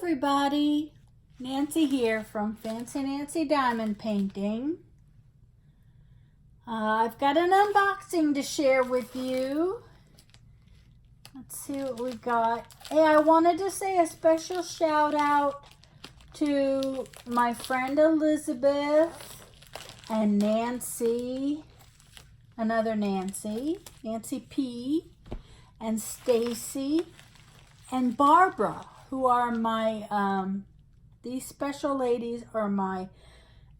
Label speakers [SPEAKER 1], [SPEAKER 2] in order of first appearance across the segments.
[SPEAKER 1] everybody, Nancy here from Fancy Nancy Diamond Painting. I've got an unboxing to share with you. Let's see what we got. Hey, I wanted to say a special shout out to my friend Elizabeth and Nancy, another Nancy, Nancy P, and Stacy and Barbara, who are my, these special ladies are my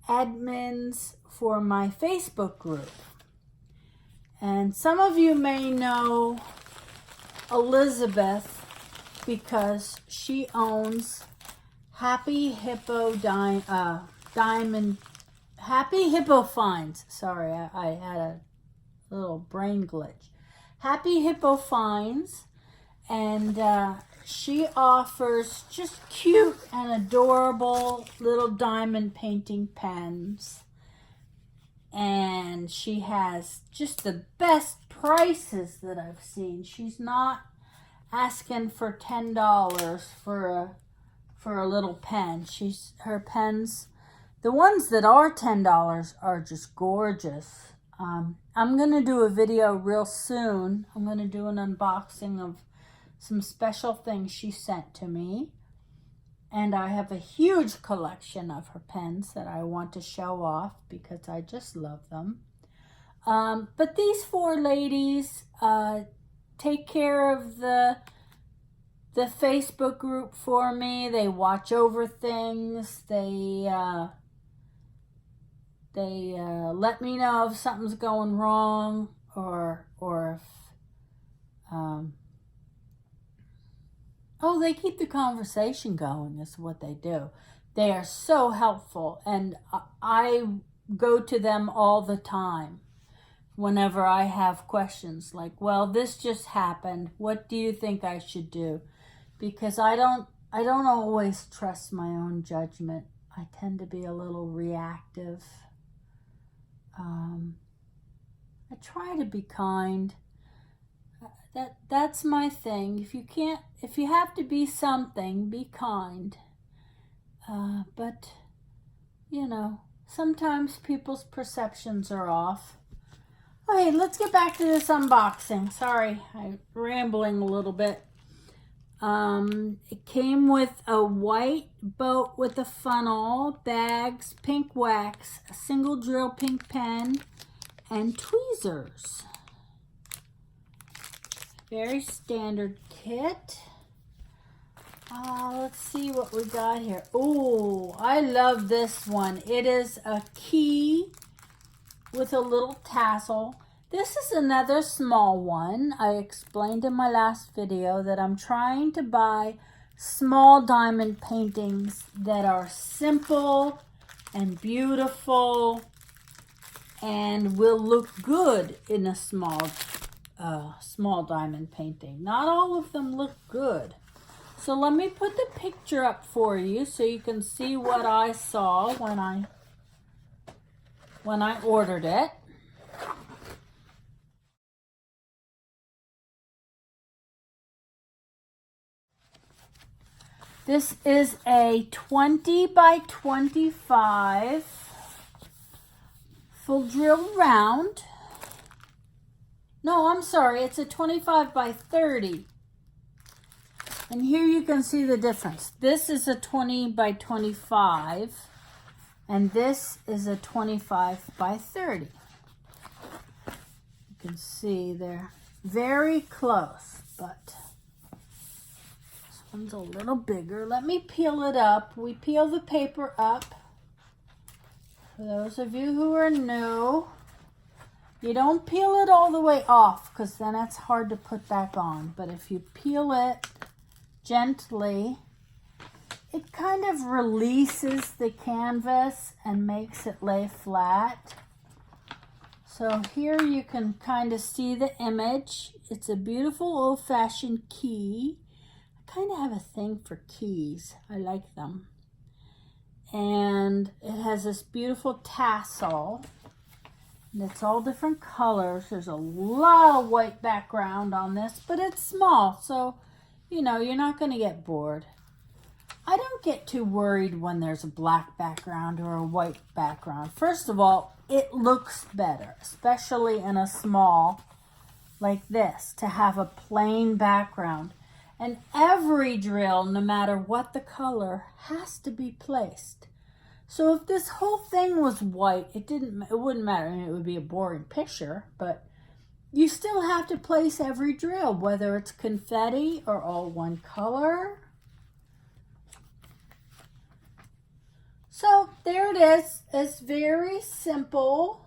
[SPEAKER 1] admins for my Facebook group. And some of you may know Elizabeth because she owns Happy Hippo Diamond, Happy Hippo Finds. Sorry, I had a little brain glitch. Happy Hippo Finds, and she offers just cute and adorable little diamond painting pens. And she has just the best prices that I've seen. She's not asking for $10 for a little pen. Her pens, the ones that are $10 are just gorgeous. I'm going to do a video real soon. I'm going to do an unboxing of some special things she sent to me. And I have a huge collection of her pens that I want to show off because I just love them. But these four ladies take care of the Facebook group for me. They watch over things. They let me know if something's going wrong or if oh, they keep the conversation going is what they do. They are so helpful, and I go to them all the time whenever I have questions like, well, this just happened. What do you think I should do? Because I don't always trust my own judgment. I tend to be a little reactive. I try to be kind. That's my thing. If you have to be something, be kind. But, you know, sometimes people's perceptions are off. Okay, let's get back to this unboxing. Sorry, I'm rambling a little bit. It came with a white boat with a funnel, bags, pink wax, a single drill pink pen, and tweezers. Very standard kit. Let's see what we got here. Oh, I love this one. It is a key with a little tassel. This is another small one. I explained in my last video that I'm trying to buy small diamond paintings that are simple and beautiful and will look good in a small diamond painting. Not all of them look good. So let me put the picture up for you so you can see what I saw when I ordered it. This is a 20 by 25 full drill round. No, I'm sorry, it's a 25 by 30. And here you can see the difference. This is a 20 by 25, and this is a 25 by 30. You can see they're very close, but this one's a little bigger. Let me peel it up. We peel the paper up. For those of you who are new, you don't peel it all the way off because then it's hard to put back on. But if you peel it gently, it kind of releases the canvas and makes it lay flat. So here you can kind of see the image. It's a beautiful old-fashioned key. I kind of have a thing for keys. I like them. And it has this beautiful tassel. And it's all different colors. There's a lot of white background on this, but it's small, so, you know, you're not going to get bored. I don't get too worried when there's a black background or a white background. First of all, it looks better, especially in a small like this, to have a plain background. And every drill, no matter what the color, has to be placed. So if this whole thing was white, it wouldn't matter. I mean, it would be a boring picture, but you still have to place every drill, whether it's confetti or all one color. So there it is. It's very simple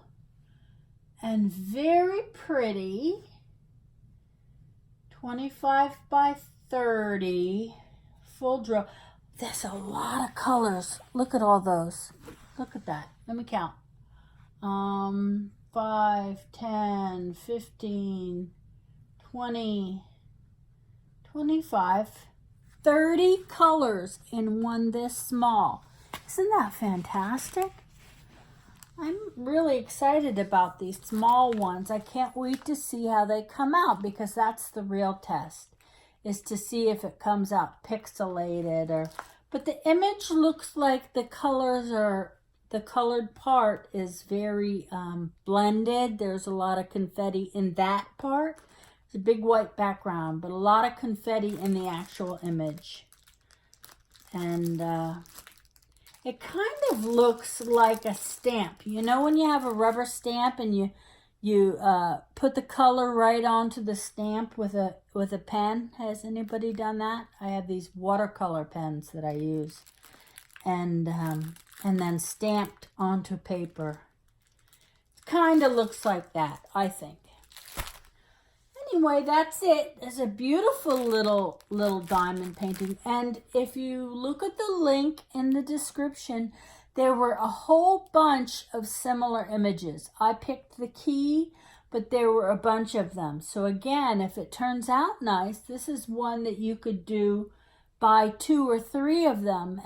[SPEAKER 1] and very pretty. 25 by 30 full drill. There's a lot of colors. Look at all those. Look at that. Let me count. 5, 10, 15, 20, 25, 30 colors in one this small. Isn't that fantastic? I'm really excited about these small ones. I can't wait to see how they come out, because that's the real test, is to see if it comes out pixelated but the image looks like the colors are, the colored part is very blended. There's a lot of confetti in that part. It's a big white background, but a lot of confetti in the actual image. And it kind of looks like a stamp. You know when you have a rubber stamp and you put the color right onto the stamp with a pen? Has anybody done that? I have these watercolor pens that I use, and then stamped onto paper. It kind of looks like that, I think. Anyway, that's it. It's a beautiful little diamond painting. And if you look at the link in the description, there were a whole bunch of similar images. I picked the key, but there were a bunch of them. So again, if it turns out nice, this is one that you could buy 2 or 3 of them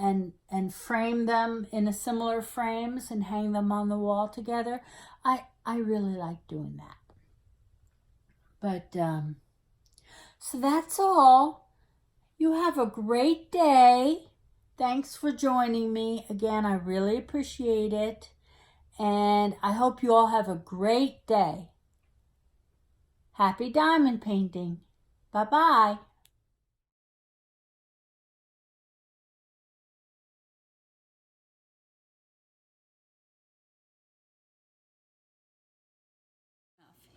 [SPEAKER 1] and frame them in a similar frames and hang them on the wall together. I really like doing that. But, so that's all. You have a great day. Thanks for joining me. Again, I really appreciate it. And I hope you all have a great day. Happy diamond painting. Bye-bye.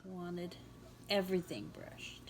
[SPEAKER 1] Wanted everything brushed.